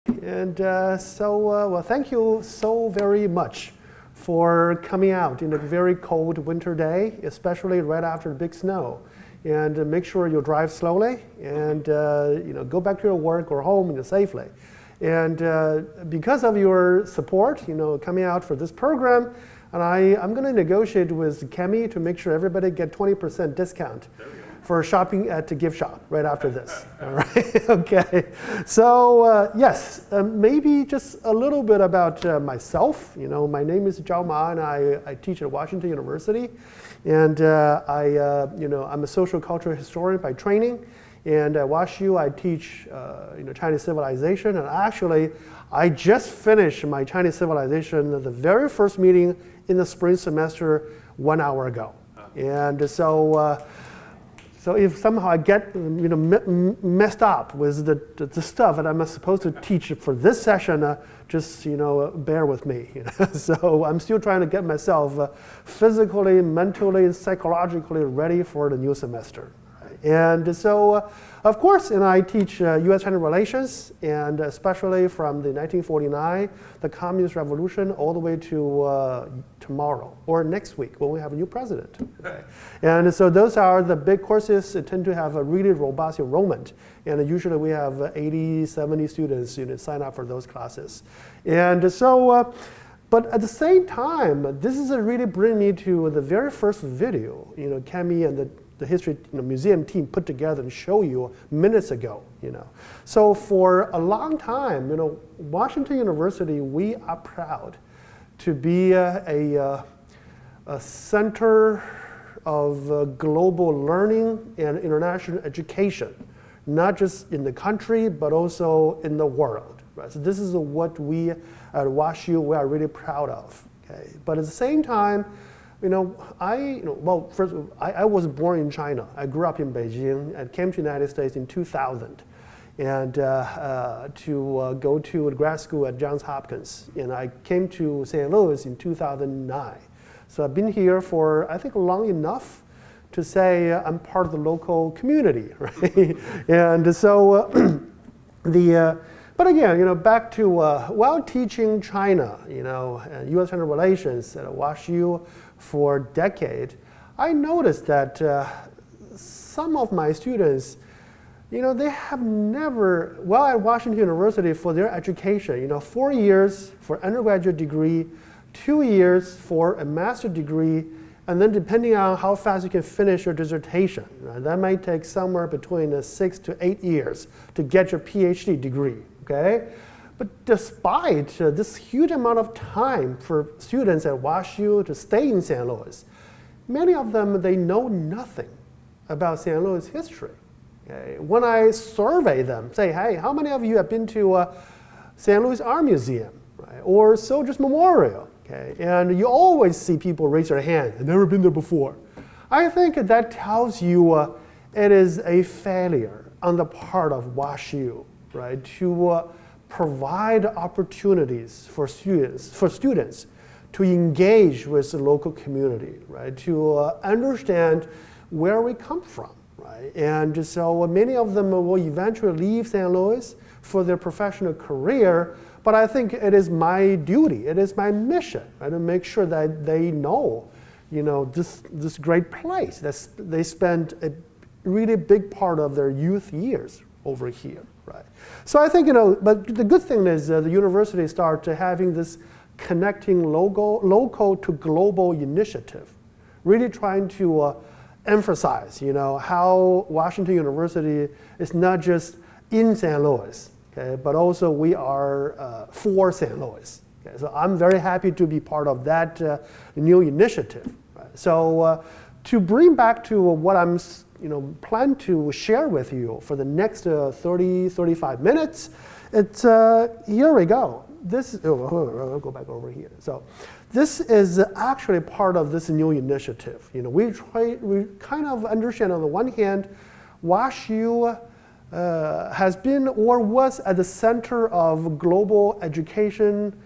And well, thank you so very much for coming out in a very cold winter day, especially right after the big snow. And make sure you drive slowly and go back to your work or home safely. And because of your support, coming out for this program, and I'm going to negotiate with Kemi to make sure everybody get 20% discount for shopping at the gift shop right after this. All right, okay. So yes, maybe just a little bit about myself. My name is Zhao Ma, and I teach at Washington University, and I'm a social cultural historian by training. And at WashU, I teach Chinese civilization, and actually, I just finished my Chinese civilization, the very first meeting in the spring semester 1 hour ago. And so if somehow I get messed up with the stuff that I'm supposed to teach for this session, just bear with me. So I'm still trying to get myself physically, mentally, and psychologically ready for the new semester. And so, of course, I teach U.S.-China relations, and especially from the 1949, the Communist Revolution, all the way to tomorrow or next week when we have a new president. Okay? And so those are the big courses that tend to have a really robust enrollment. And usually we have 80, 70 students sign up for those classes. And so, but at the same time, this is really bringing me to the very first video, Kemi and the history museum team put together and show you minutes ago. So for a long time, Washington University, we are proud to be a center of global learning and international education, not just in the country, but also in the world. Right? So this is what we at WashU we are really proud of. Okay? But at the same time, first of all, I was born in China. I grew up in Beijing and came to the United States in 2000 and to go to grad school at Johns Hopkins. And I came to St. Louis in 2009. So I've been here for, I think, long enough to say I'm part of the local community, right? And so but again, back to while teaching China, U.S.-China relations at WashU for a decade, I noticed that some of my students, they have never, while at Washington University for their education, 4 years for undergraduate degree, 2 years for a master's degree, and then depending on how fast you can finish your dissertation, right, that might take somewhere between 6 to 8 years to get your PhD degree. Okay, but despite this huge amount of time for students at WashU to stay in St. Louis, many of them, they know nothing about St. Louis history. Okay? When I survey them, say, hey, how many of you have been to St. Louis Art Museum, right? Or Soldiers Memorial? Okay? And you always see people raise their hand, I've never been there before. I think that tells you it is a failure on the part of WashU. Right, to provide opportunities for students to engage with the local community, right, to understand where we come from, right, and so many of them will eventually leave St. Louis for their professional career, but I think it is my duty, it is my mission, right, to make sure that they know, this great place that they spent a really big part of their youth years over here. Right. So I think, but the good thing is the university started having this connecting local to global initiative, really trying to emphasize, how Washington University is not just in St. Louis, okay, but also we are for St. Louis. Okay. So I'm very happy to be part of that new initiative. Right. So to bring back to what I'm plan to share with you for the next 30, 35 minutes. It's, here we go. I'll go back over here. So this is actually part of this new initiative. We kind of understand on the one hand, WashU has been or was at the center of global education,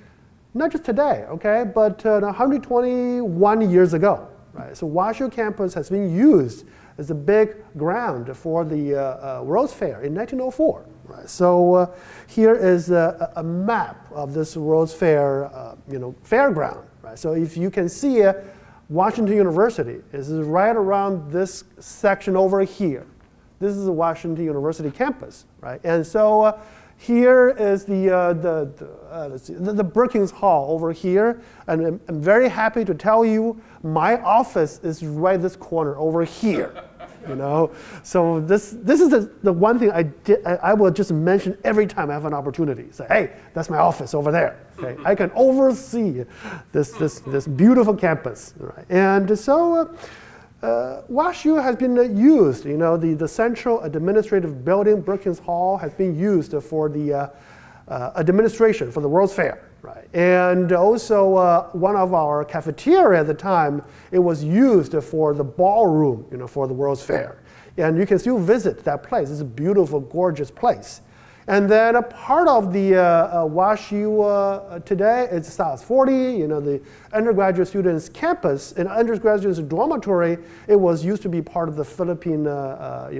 not just today, okay, but 121 years ago. Right? So WashU campus has been used as a big ground for the World's Fair in 1904. Right? So here is a map of this World's Fair, fairground. Right? So if you can see Washington University is right around this section over here. This is the Washington University campus, right? And so here is the Brookings Hall over here, and I'm very happy to tell you my office is right this corner over here. So this is the one thing I will just mention every time I have an opportunity. Say, hey, that's my office over there. Okay, I can oversee this beautiful campus, right? And so WashU has been used. The central administrative building, Brookings Hall, has been used for the administration for the World's Fair. Right. And also one of our cafeteria at the time, it was used for the ballroom, for the World's Fair. And you can still visit that place. It's a beautiful, gorgeous place. And then a part of the WashU today is South 40, the undergraduate students' campus and undergraduate students' dormitory. It was used to be part of the Philippine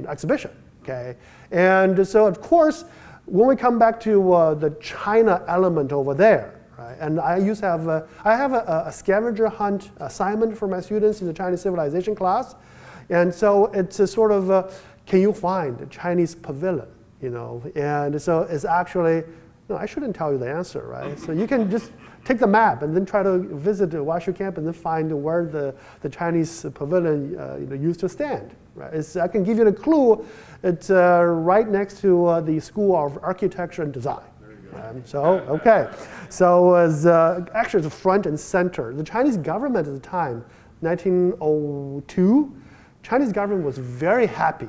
exhibition. Okay, and so of course, when we come back to the China element over there, right? And I have a scavenger hunt assignment for my students in the Chinese civilization class, and so it's a sort of can you find a Chinese pavilion, And so it's actually I shouldn't tell you the answer, right? So you can just take the map and then try to visit the WashU camp and then find where the Chinese pavilion used to stand. Right? I can give you the clue. It's right next to the School of Architecture and Design. So as actually the front and center. The Chinese government at the time, 1902, Chinese government was very happy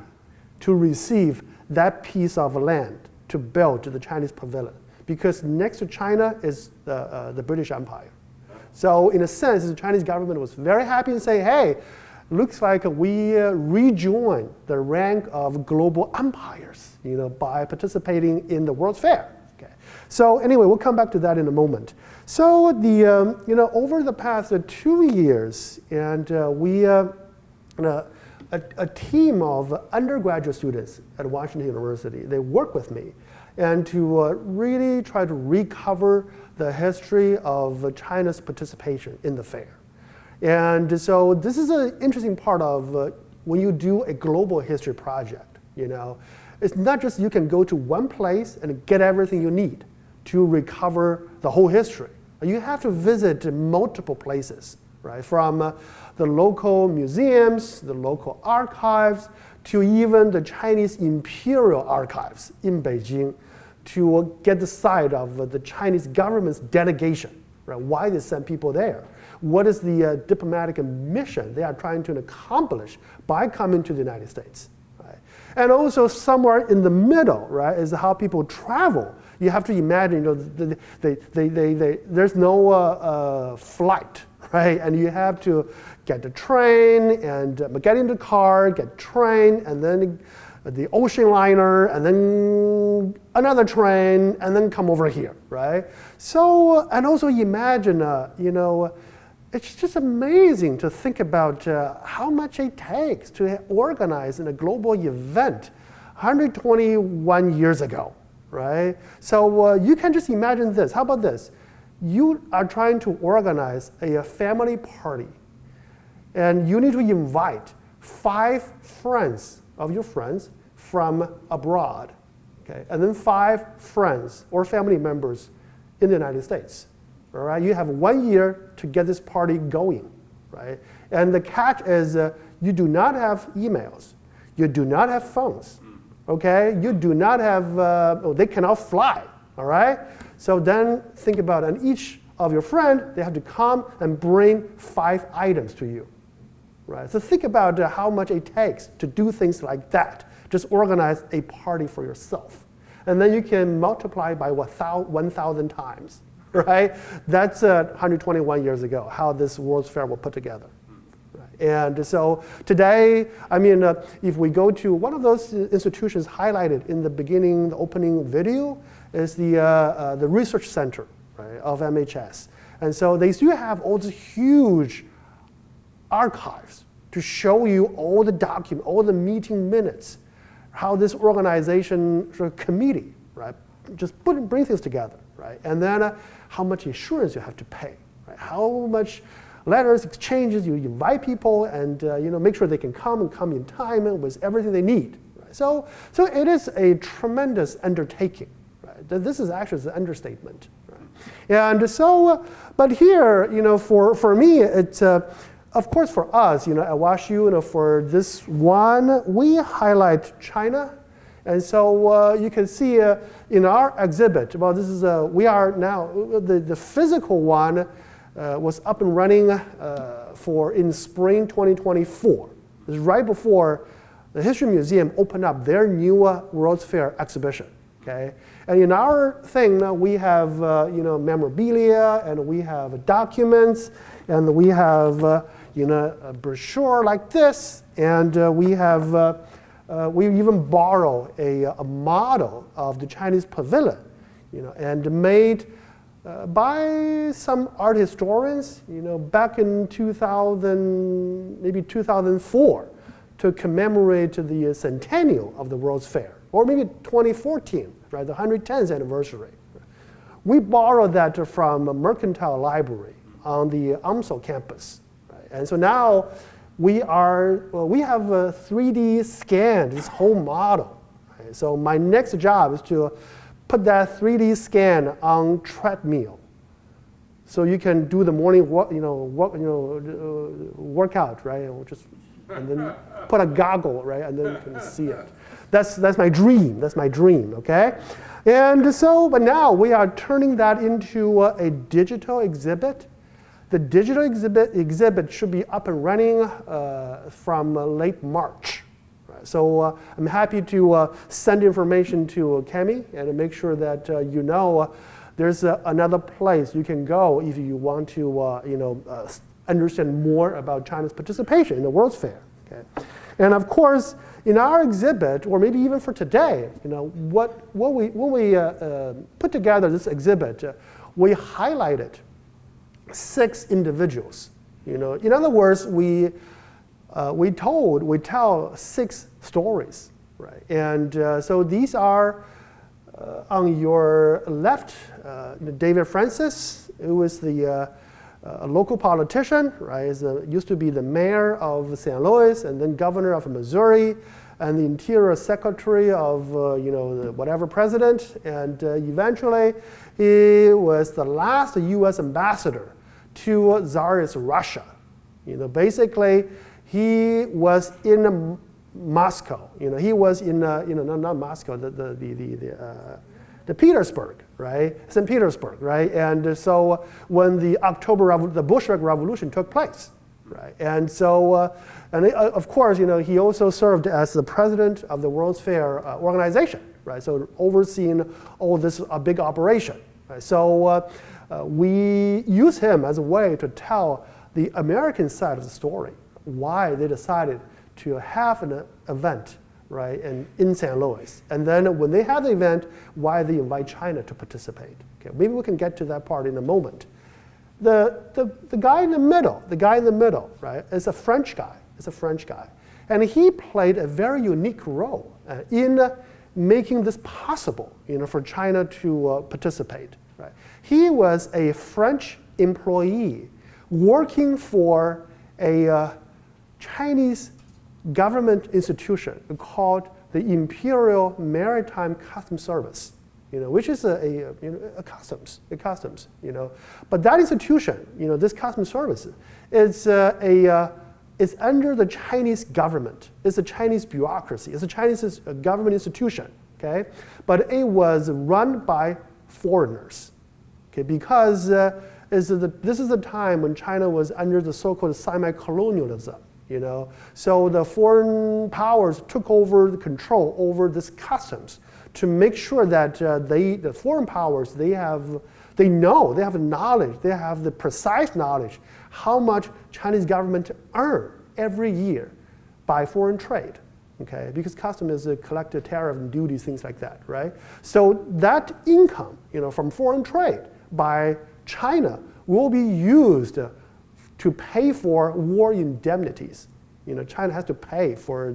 to receive that piece of land to build the Chinese pavilion, because next to China is the British Empire. So in a sense, the Chinese government was very happy and say, hey, looks like we rejoin the rank of global empires, by participating in the World's Fair. Okay. So anyway, we'll come back to that in a moment. So over the past 2 years, and we a team of undergraduate students at Washington University, they work with me, and to really try to recover the history of China's participation in the fair. And so this is an interesting part of when you do a global history project. It's not just you can go to one place and get everything you need to recover the whole history. You have to visit multiple places, right? From the local museums, the local archives, to even the Chinese imperial archives in Beijing, to get the side of the Chinese government's delegation, right? Why they send people there. What is the diplomatic mission they are trying to accomplish by coming to the United States? Right? And also somewhere in the middle, right, is how people travel. You have to imagine, there's no flight, right? And you have to get the train and get in the car, get train, and then the ocean liner, and then another train, and then come over here, right? So, and also imagine, it's just amazing to think about how much it takes to organize in a global event 121 years ago, right? So you can just imagine this. How about this? You are trying to organize a family party, and you need to invite 5 friends of your friends from abroad, okay? And then 5 friends or family members in the United States. All right, you have 1 year to get this party going, right? And the catch is you do not have emails, you do not have phones, okay? You do not have, they cannot fly, all right? So then think about it, and each of your friend, they have to come and bring 5 items to you, right? So think about how much it takes to do things like that. Just organize a party for yourself. And then you can multiply by 1,000 times. Right? That's 121 years ago, how this World's Fair was put together. Right? And so today, if we go to one of those institutions highlighted in the beginning, the opening video, is the research center, right, of MHS. And so they still have all these huge archives to show you all the documents, all the meeting minutes, how this organization committee right? Just bring things together, right? And then how much insurance you have to pay, right? How much letters, exchanges, you invite people and make sure they can come in time and with everything they need. Right? So it is a tremendous undertaking. Right? This is actually an understatement. Right? And so, but here, for me, it's of course for us, at WashU, for this one, we highlight China. And so you can see in our exhibit, well, this is, we are now, the physical one was up and running in spring 2024. It's right before the History Museum opened up their new World's Fair exhibition. Okay, and in our thing now we have memorabilia and we have documents and we have a brochure like this, and we have we even borrow a model of the Chinese pavilion, and made by some art historians, back in 2000, maybe 2004, to commemorate the centennial of the World's Fair, or maybe 2014, right, the 110th anniversary. We borrowed that from a Mercantile Library on the UMSL campus, right? And so now we have a 3D scanned this whole model. Right? So my next job is to put that 3D scan on treadmill, so you can do the morning workout, right? And then put a goggle, right? And then you can see it. That's my dream. That's my dream. Okay, and so, but now we are turning that into a digital exhibit. The digital exhibit should be up and running from late March. Right? So I'm happy to send information to Kemi and make sure that there's another place you can go if you want to understand more about China's participation in the World's Fair. Okay? And of course, in our exhibit, or maybe even for today, when we put together this exhibit, we highlighted 6 individuals. In other words, we tell 6 stories, right? And so these are on your left, David Francis, who was the a local politician, right? Used to be the mayor of St. Louis and then governor of Missouri and the interior secretary of whatever president, and eventually he was the last U.S. ambassador to Tsarist Russia. Basically he was in Moscow. He was in not Moscow, the Petersburg, right? St. Petersburg, right? And so when the the Bolshevik Revolution took place, right? And so, of course, he also served as the president of the World's Fair organization, right? So overseeing all this big operation, right? So we use him as a way to tell the American side of the story, why they decided to have an event, right, and in St. Louis. And then when they have the event, why they invite China to participate. Okay, maybe we can get to that part in a moment. The guy in the middle, right, is a French guy. And he played a very unique role in making this possible, for China to participate. Right? He was a French employee working for a Chinese government institution called the Imperial Maritime Customs Service, which is a customs. But that institution, this customs service, is is under the Chinese government. It's a Chinese bureaucracy. It's a Chinese government institution. Okay, but it was run by foreigners. Okay, because this is the time when China was under the so-called semi-colonialism. So the foreign powers took over the control over this customs to make sure that the foreign powers, they have knowledge, they have the precise knowledge how much Chinese government earn every year by foreign trade. Okay, because customs is a collected tariff and duties, things like that, right? So that income, from foreign trade by China will be used to pay for war indemnities, China has to pay for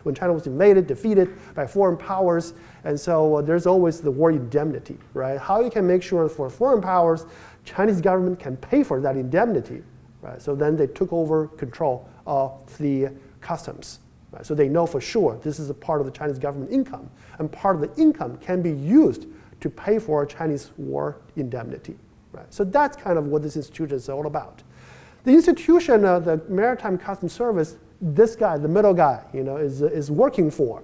when China was invaded, defeated by foreign powers, and so there's always the war indemnity, right? How you can make sure for foreign powers, Chinese government can pay for that indemnity, right? So then they took over control of the customs, right? So they know for sure this is a part of the Chinese government income, and part of the income can be used to pay for Chinese war indemnity, right? So that's kind of what this institution is all about. The institution, the Maritime Customs Service, this guy, the middle guy, is working for,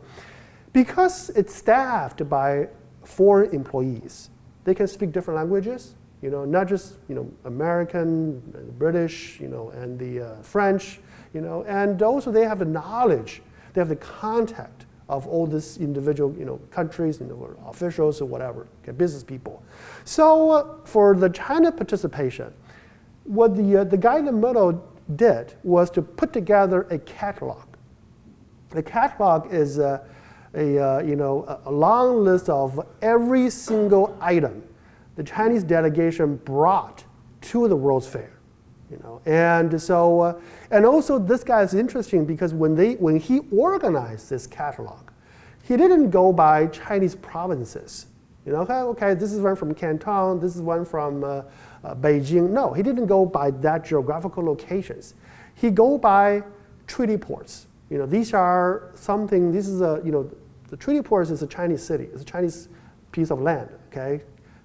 because it's staffed by foreign employees. They can speak different languages, not just American, British, and the French, and also they have the knowledge, they have the contact of all these individual countries, or officials or whatever, okay, business people. So for the China participation, what the guy in the middle did was to put together a catalog. The catalog is a long list of every single item the Chinese delegation brought to the World's Fair. And so and also this guy is interesting because when he organized this catalog, he didn't go by Chinese provinces. Okay, this is one from Canton, this is one from Beijing. No, he didn't go by that geographical locations. He go by treaty ports. These are something. This is the treaty ports is a Chinese city. It's a Chinese piece of land. Okay,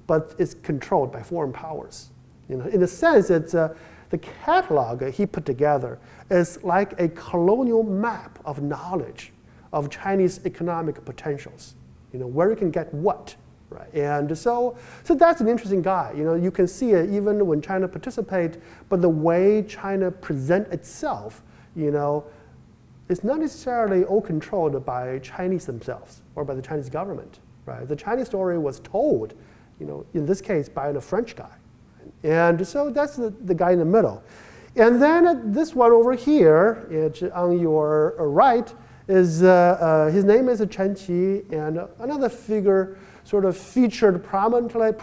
but it's controlled by foreign powers. In a sense, it's the catalog he put together is like a colonial map of knowledge of Chinese economic potentials. Where you can get what. Right. And so that's an interesting guy. You can see it even when China participate, but the way China present itself, it's not necessarily all controlled by Chinese themselves or by the Chinese government. Right. The Chinese story was told, in this case by a French guy. And so that's the guy in the middle. And then this one over here, on your right, is his name is Chen Qi, and another figure sort of featured prominently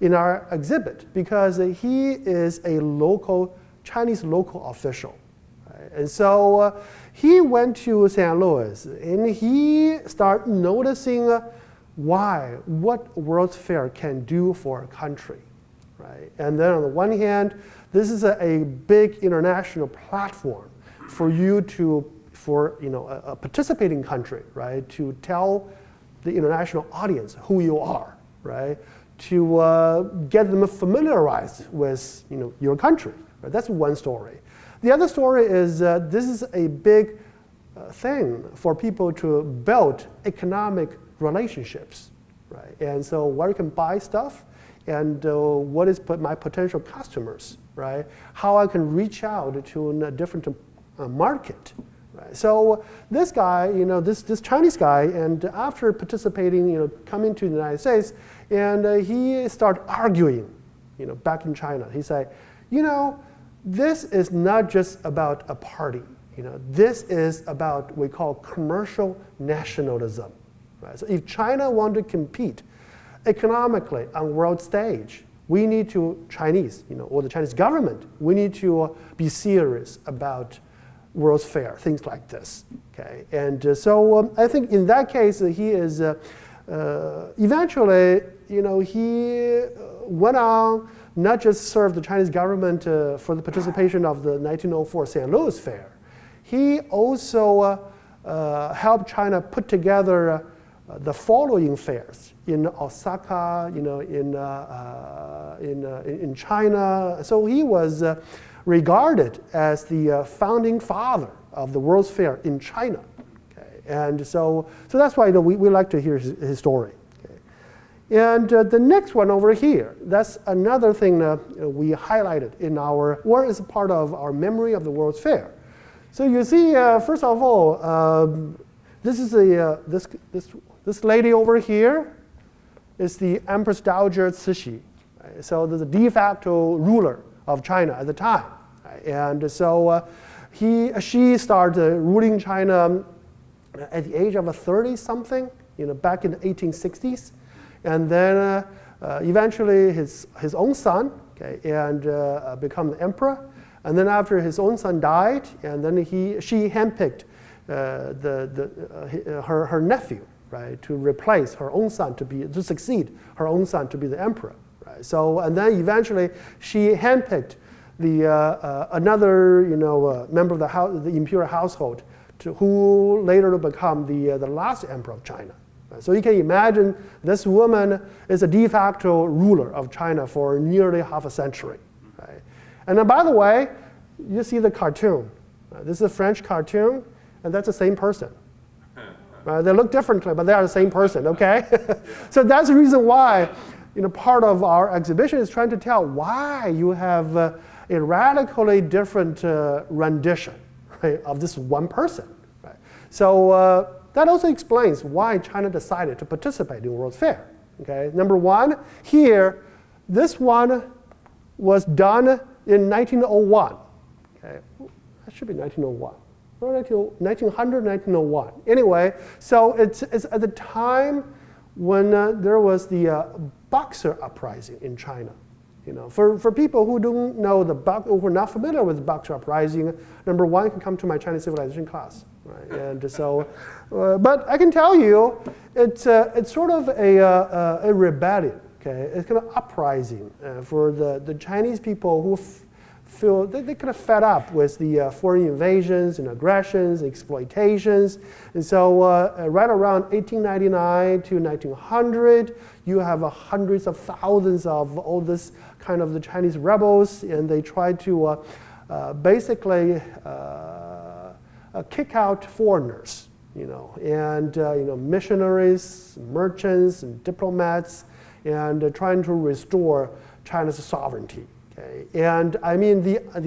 in our exhibit because he is a Chinese local official. Right? And so he went to St. Louis and he started noticing what World's Fair can do for a country. Right? And then on the one hand, this is a big international platform for a participating country, right, to tell the international audience who you are, right? To get them familiarized with your country. Right? That's one story. The other story is this is a big thing for people to build economic relationships, right? And so where you can buy stuff, and what is my potential customers, right? How I can reach out to a different market. Right. So this guy, this Chinese guy, and after participating, coming to the United States, and he started arguing, back in China. He said, this is not just about a party. This is about what we call commercial nationalism. Right. So if China want to compete economically on world stage, we need to or the Chinese government, we need to be serious about World's Fair, things like this. Okay, and so I think in that case he is eventually, he went on not just serve the Chinese government for the participation of the 1904 St. Louis Fair. He also helped China put together the following fairs in Osaka, in China. So he was regarded as the founding father of the World's Fair in China. Okay? And so that's why we like to hear his story. Okay? And the next one over here, that's another thing that we highlighted in or is a part of our memory of the World's Fair. So you see, first of all, this is this lady over here is the Empress Dowager Cixi. Right? So there's a de facto ruler of China at the time. Right? And so she started ruling China at the age of 30-something, back in the 1860s. And then eventually his own son, okay, and become the emperor. And then after his own son died, and then she handpicked her nephew, right, to replace her own son to succeed her own son to be the emperor, right? So and then eventually she handpicked another member of the imperial household who later to become the last emperor of China. Right? So you can imagine this woman is a de facto ruler of China for nearly half a century. Right? And then, by the way, you see the cartoon. This is a French cartoon, and that's the same person. They look differently, but they are the same person, okay? So that's the reason why part of our exhibition is trying to tell why you have a radically different rendition, right, of this one person. Right? So that also explains why China decided to participate in World's Fair. Okay? Number one, here, this one was done in 1901. Okay? That should be 1901. 1900, 1901. Anyway, so it's at the time when there was the Boxer uprising in China. For people who don't know who are not familiar with the Boxer uprising, number one, you can come to my Chinese civilization class, right? And so, but I can tell you, it's sort of a rebellion. Okay, it's kind of uprising for the Chinese people who feel they kind of fed up with the foreign invasions and aggressions, exploitations. And so right around 1899 to 1900, you have hundreds of thousands of all this kind of the Chinese rebels, and they try to basically kick out foreigners, and missionaries, merchants, and diplomats, and trying to restore China's sovereignty. Okay. And I mean what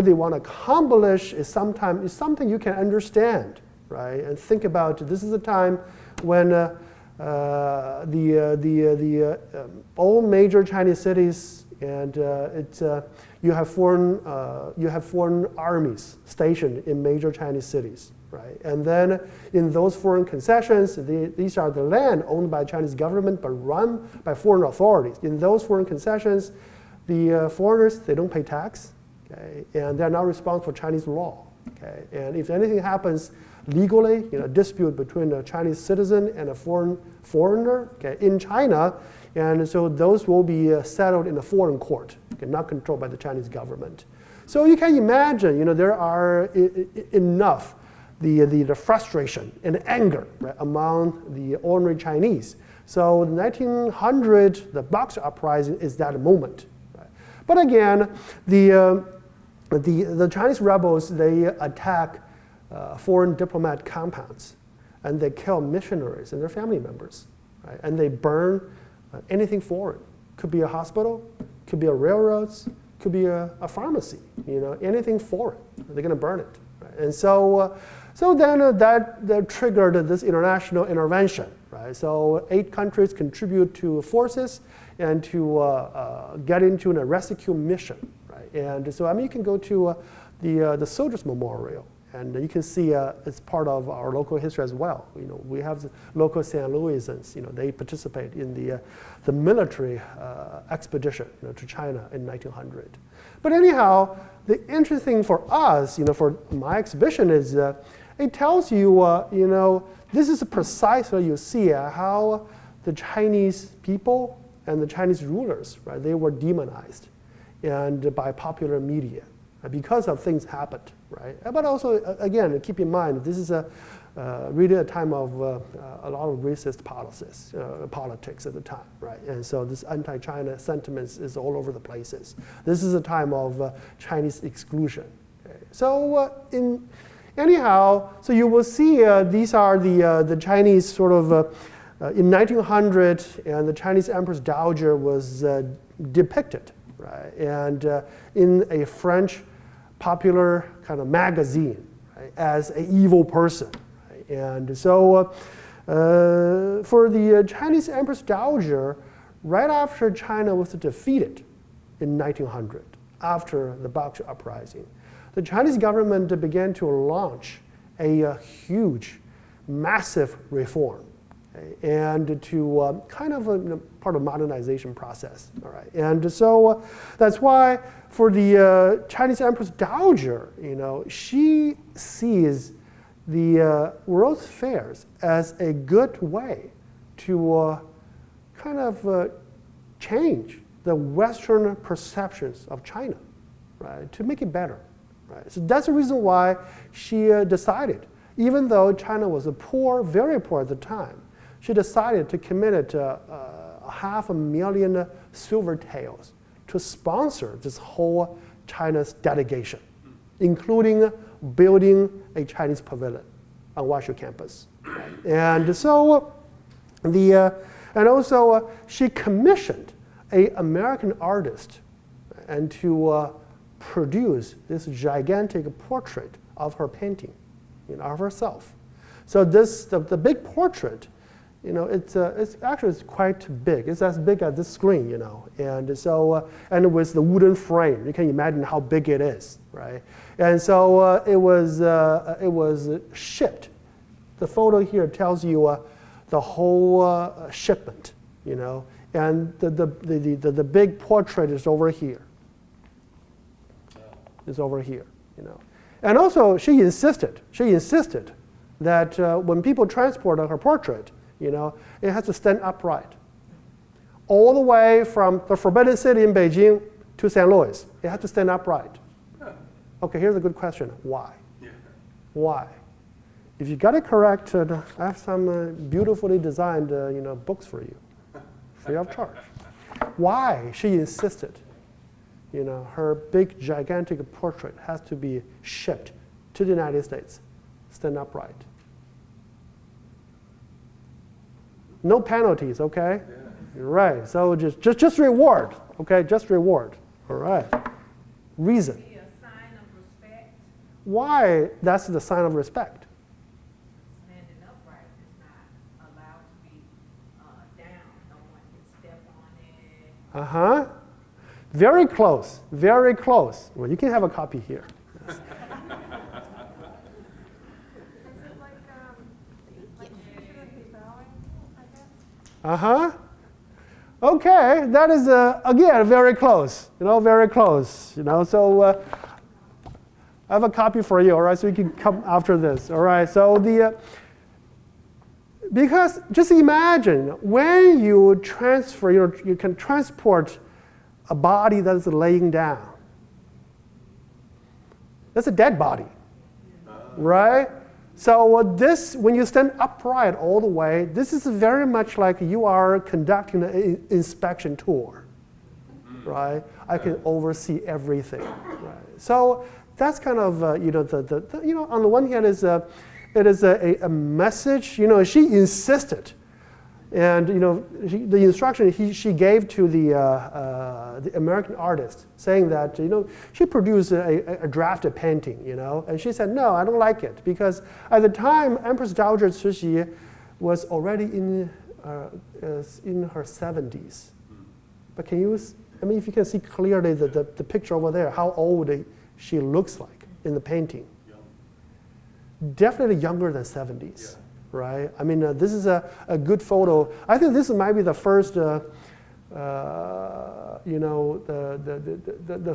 they want to accomplish is something you can understand, right? And think about this is a time when all major Chinese cities and you have foreign armies stationed in major Chinese cities. Right? And then in those foreign concessions, these are the land owned by the Chinese government but run by foreign authorities. In those foreign concessions, the foreigners, they don't pay tax, okay? And they're not responsible for Chinese law. Okay? And if anything happens legally, a dispute between a Chinese citizen and a foreigner, okay, in China, and so those will be settled in a foreign court, okay, not controlled by the Chinese government. So you can imagine, there are enough the frustration and anger, right, among the ordinary Chinese. So in 1900, the Boxer uprising is that moment. Right? But again, the Chinese rebels, they attack foreign diplomat compounds, and they kill missionaries and their family members, right? And they burn anything foreign. Could be a hospital, could be a railroads, could be a pharmacy. Anything foreign, they're going to burn it. Right? And so then that triggered this international intervention, right? So 8 countries contribute to forces and to get into a rescue mission, right? And so you can go to the Soldiers Memorial, and you can see it's part of our local history as well. We have the local St. Louisans. They participate in the military expedition to China in 1900. But anyhow, the interesting thing for us, for my exhibition is it tells you, this is precisely you see how the Chinese people and the Chinese rulers, right, they were demonized, and by popular media because of things happened, right? But also, again, keep in mind this is really a time of a lot of racist politics at the time, right? And so this anti-China sentiments is all over the places. This is a time of Chinese exclusion. Okay? So anyhow, so you will see these are the Chinese sort of in 1900, and the Chinese Empress Dowager was depicted, right? And in a French popular kind of magazine, right, as an evil person. Right? And so for the Chinese Empress Dowager, right after China was defeated in 1900, after the Boxer uprising, the Chinese government began to launch a huge, massive reform. and to kind of a part of modernization process. All right, and so that's why for the Chinese Empress Dowager, she sees the World's Fairs as a good way to kind of change the Western perceptions of China, right? To make it better, right? So that's the reason why she decided, even though China was poor, very poor at the time, she decided to commit 500,000 silver taels to sponsor this whole China's delegation, including building a Chinese pavilion on Washu campus. Right? And so and also she commissioned an American artist and to produce this gigantic portrait of her painting, of herself. So the big portrait, it's quite big. It's as big as this screen, and so and with the wooden frame, you can imagine how big it is, right? And so it was shipped. The photo here tells you the whole shipment, and the big portrait is over here. It's over here, And also, she insisted that when people transport her portrait, it has to stand upright. All the way from the Forbidden City in Beijing to St. Louis, it has to stand upright. Okay, here's a good question. Why? Yeah. Why? If you got it correct, I have some beautifully designed, books for you, free of charge. Why she insisted, her big, gigantic portrait has to be shipped to the United States, stand upright. No penalties, okay? Yeah. Right. So just reward, okay? Just reward. All right. Reason. Be a sign of respect. Why that's the sign of respect? Standing upright is not allowed to be down. No one can step on it. Uh-huh. Very close. Very close. Well, you can have a copy here. Yes. Uh-huh. Okay, that is, again, very close, very close, So I have a copy for you, all right, so you can come after this, all right? So because just imagine when you transfer, you can transport a body that's laying down. That's a dead body, right? So when you stand upright all the way, this is very much like you are conducting an inspection tour, right? I can oversee everything, right? So that's kind of, on the one hand, it is a message. She insisted, and the instruction she gave to the American artist, saying that she produced a drafted painting, and she said no, I don't like it, because at the time Empress Dowager Cixi was already in her 70s. But if you can see clearly the picture over there, how old she looks like in the painting. Definitely younger than 70s. Yeah. Right? This is a good photo. I think this might be the first, the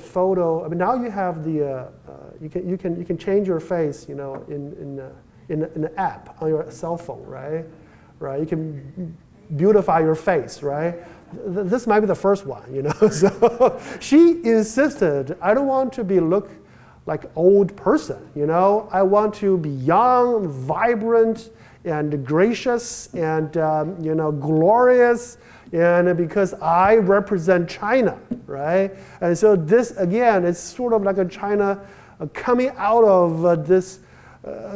photo. Now you have the, you can change your face, in an app on your cell phone, right? Right? You can beautify your face, right? This might be the first one, So she insisted, I don't want to look like old person, I want to be young, vibrant, and gracious, and glorious, and because I represent China, right? And so this again, it's sort of like a China coming out of this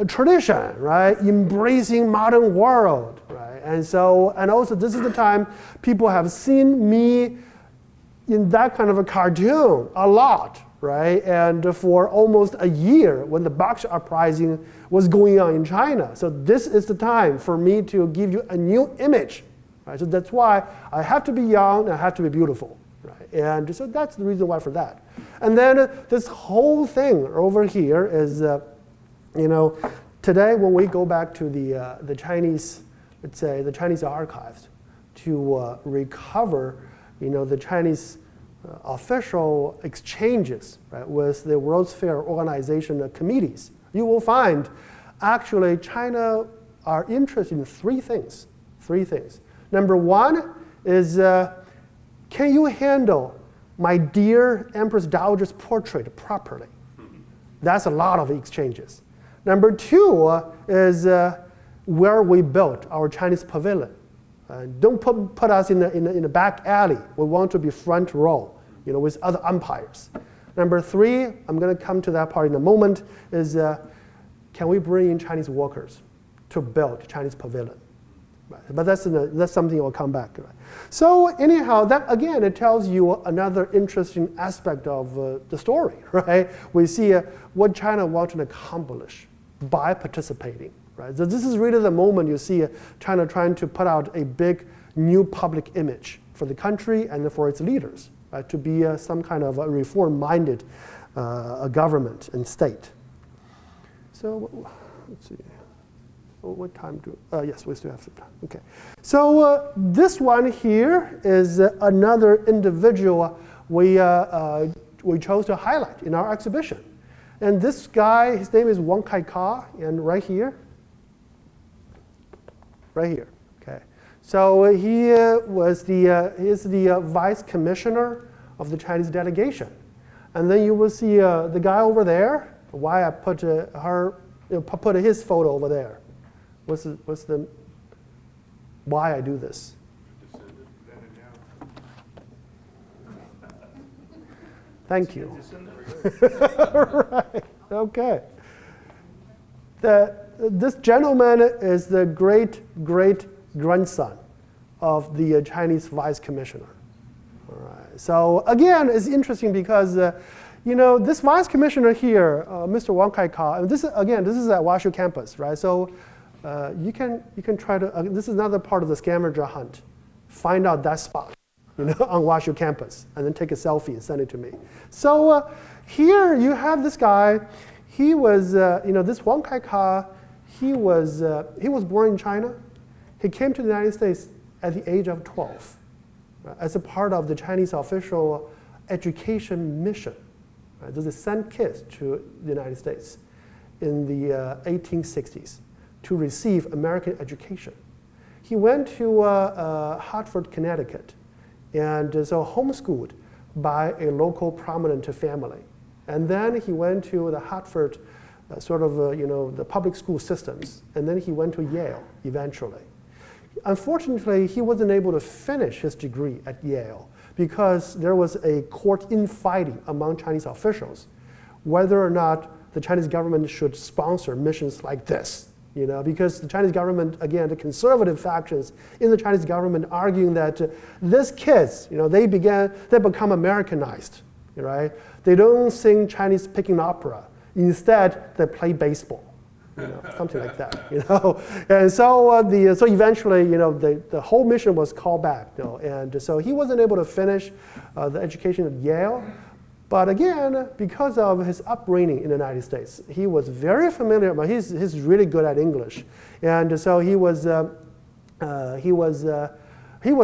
tradition, right? Embracing modern world, right? And also this is the time people have seen me in that kind of a cartoon a lot, right? And for almost a year when the Boxer Uprising was going on in China. So this is the time for me to give you a new image, right? So that's why I have to be young and I have to be beautiful, right? And so that's the reason why for that. And then this whole thing over here is, today when we go back to the Chinese let's say, the Chinese archives to recover, the Chinese official exchanges, right, with the World's Fair Organization committees, you will find actually China are interested in three things. Number one is, can you handle my dear Empress Dowager's portrait properly? That's a lot of exchanges. Number two is where we built our Chinese pavilion. Don't put us in the back alley. We want to be front row, with other empires. Number three, I'm going to come to that part in a moment, is can we bring in Chinese workers to build Chinese pavilion? Right. But that's something we'll come back to. Right? So anyhow, that again, it tells you another interesting aspect of the story, right? We see what China wants to accomplish by participating, right? So this is really the moment you see China trying to put out a big new public image for the country and for its leaders, right? To be some kind of a reform-minded government and state. So let's see. What time do? Yes, we still have some time. Okay. So this one here is another individual we chose to highlight in our exhibition. And this guy, his name is Wang Kai-ka, and right here. Okay. So he is the vice commissioner of the Chinese delegation. And then you will see the guy over there. Why I put put his photo over there. Why I do this? Thank you. Right. Okay. This gentleman is the great-great-grandson of the Chinese vice commissioner. All right. So again, it's interesting because this vice commissioner here, Mr. Wang Kai-ka, and this is at WashU campus, right? So you can try to. This is another part of the scavenger hunt. Find out that spot, on WashU campus, and then take a selfie and send it to me. So here you have this guy. He was, this Wang Kai-ka. He was born in China. He came to the United States at the age of 12, right, as a part of the Chinese official education mission. Right? They sent kids to the United States in the 1860s. To receive American education. He went to Hartford, Connecticut, and so homeschooled by a local prominent family. And then he went to the Hartford, the public school systems, and then he went to Yale eventually. Unfortunately, he wasn't able to finish his degree at Yale because there was a court infighting among Chinese officials whether or not the Chinese government should sponsor missions like this. Because the Chinese government, again, the conservative factions in the Chinese government arguing that these kids, they become Americanized, right? They don't sing Chinese Peking opera. Instead, they play baseball, something like that, And so so eventually, the whole mission was called back, and so he wasn't able to finish the education at Yale. But again, because of his upbringing in the United States, he was very familiar. But he's really good at English, and so he was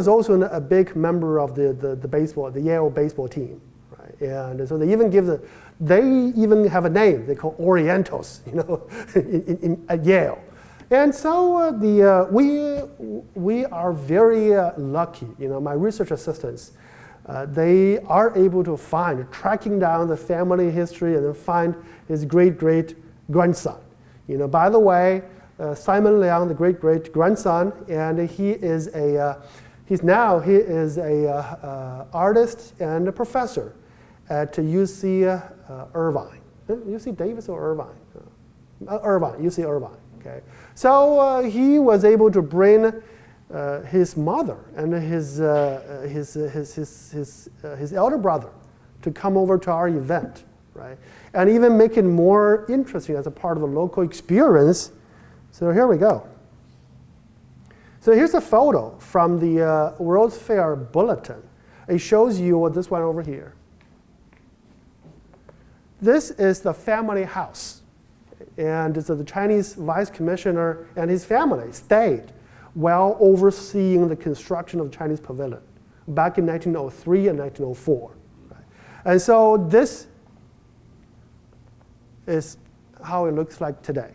also a big member of the Yale baseball team, right? And so they even have a name. They call Orientals, at Yale. And so we are very lucky. My research assistants. They are able to tracking down the family history and then find his great-great-grandson. By the way, Simon Liang, the great-great-grandson, and he is a artist and a professor at UC Irvine. UC Davis or Irvine? UC Irvine. Okay. So he was able to bring his mother and his elder brother to come over to our event, right? And even make it more interesting as a part of a local experience. So here we go. So here's a photo from the World's Fair Bulletin. It shows you this one over here. This is the family house. And so the Chinese vice commissioner and his family stayed while overseeing the construction of the Chinese pavilion back in 1903 and 1904. Right? And so this is how it looks like today.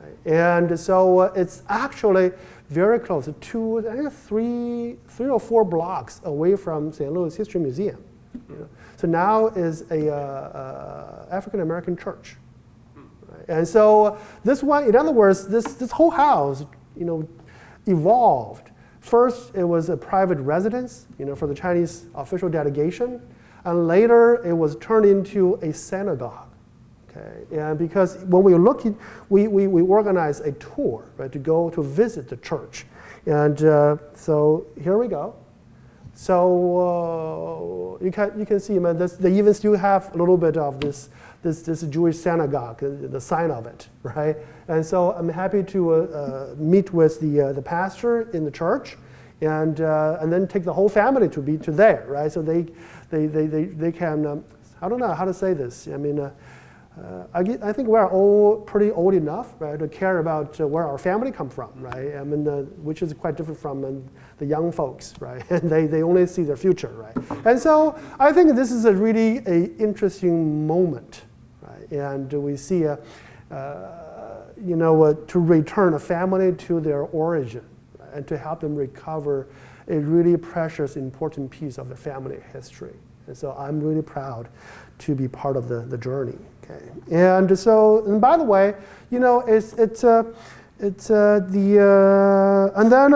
Right? And so it's actually very close to, I think, three or four blocks away from St. Louis History Museum. You know? So now is a African American church. Right? And so this one, in other words, this whole house, you know, evolved. First, it was a private residence, you know, for the Chinese official delegation, and later it was turned into a synagogue. Okay, and because when we look, we organized a tour, right, to go to visit the church, and so here we go. So you can see, man, they even still have a little bit of this Jewish synagogue, the sign of it, right? And so I'm happy to meet with the pastor in the church, and then take the whole family to there, right? So they can, I don't know how to say this. I mean, I think we're all pretty old enough, right, to care about where our family come from, right? I mean, which is quite different from the young folks, right? And they only see their future, right? And so I think this is a really interesting moment, right? And we see, you know, to return a family to their origin, right? And to help them recover a really precious, important piece of their family history. And so I'm really proud to be part of the journey. Okay, and so, and by the way, you know, and then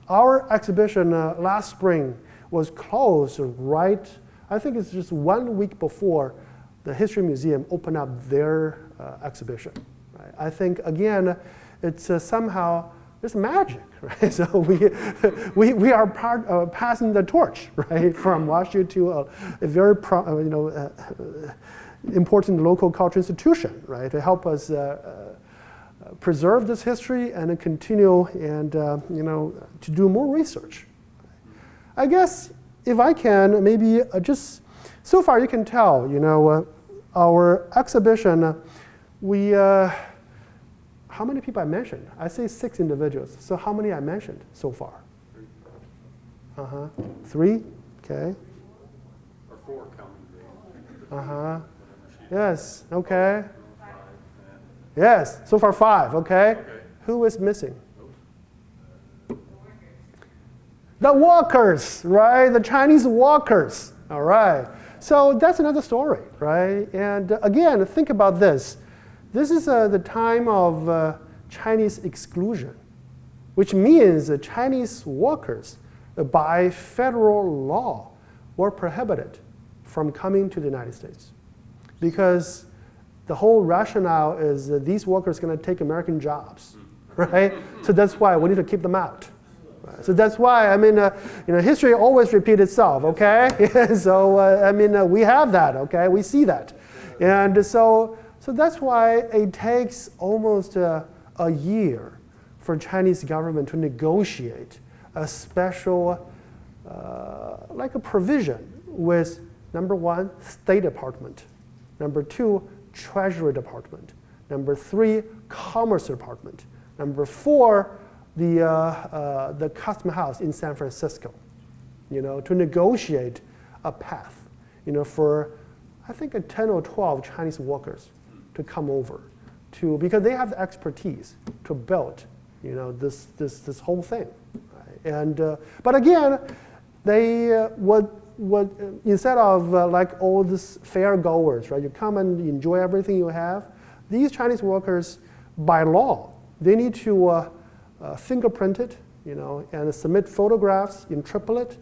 our exhibition last spring was closed right, I think it's just 1 week before the History Museum opened up their exhibition. Right? I think, again, it's somehow, it's magic, right? So we are passing the torch, right, from Washington to a very important local cultural institution, right, to help us preserve this history and continue and you know, to do more research. I guess if I can, maybe just so far you can tell, you know, our exhibition, we. How many people I mentioned? I say 6 individuals. So how many I mentioned so far? 3. Okay. Or 4 counting. Yes. Okay. Yes. So far 5. Okay. Who is missing? The walkers, right? The Chinese walkers. All right. So that's another story, right? And again, think about this. This is the time of Chinese exclusion, which means that Chinese workers, by federal law, were prohibited from coming to the United States. Because the whole rationale is that these workers are going to take American jobs, right? So that's why we need to keep them out. Right? So that's why, I mean, you know, history always repeats itself, okay? So, I mean, we have that, okay? We see that. And so that's why it takes almost a year for Chinese government to negotiate a special, like a provision with, number 1, State Department, number 2, Treasury Department, number 3, Commerce Department, number 4, the Custom House in San Francisco, you know, to negotiate a path, you know, for, I think, 10 or 12 Chinese workers to come over, because they have the expertise to build, you know, this whole thing. Right? And but again, they would instead of like all these fair goers, right? You come and enjoy everything you have. These Chinese workers, by law, they need to fingerprint it, you know, and submit photographs in triplet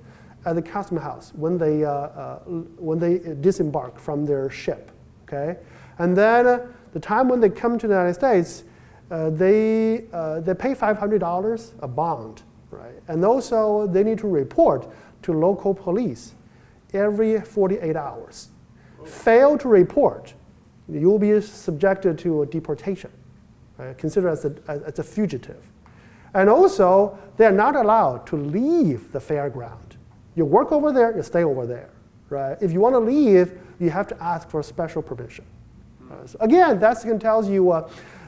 at the custom house when they disembark from their ship. Okay. And then the time when they come to the United States, they pay $500 a bond, right? And also they need to report to local police every 48 hours. Fail to report, you'll be subjected to a deportation, right? Considered as a fugitive. And also, they're not allowed to leave the fairground. You work over there, you stay over there, right? If you want to leave, you have to ask for special permission. So again, that tells you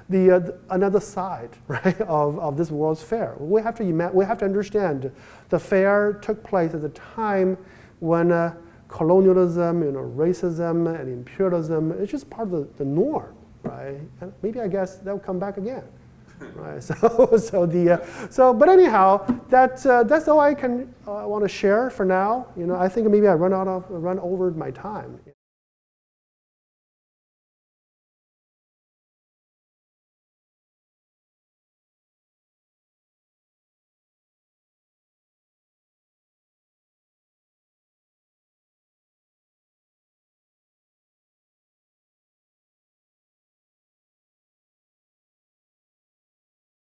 another side, right, of this World's Fair. We have to understand the fair took place at the time when colonialism, racism and imperialism is just part of the norm, right? And maybe I guess that will come back again. Right. But anyhow, that's all I want to share for now. I think maybe I run over my time.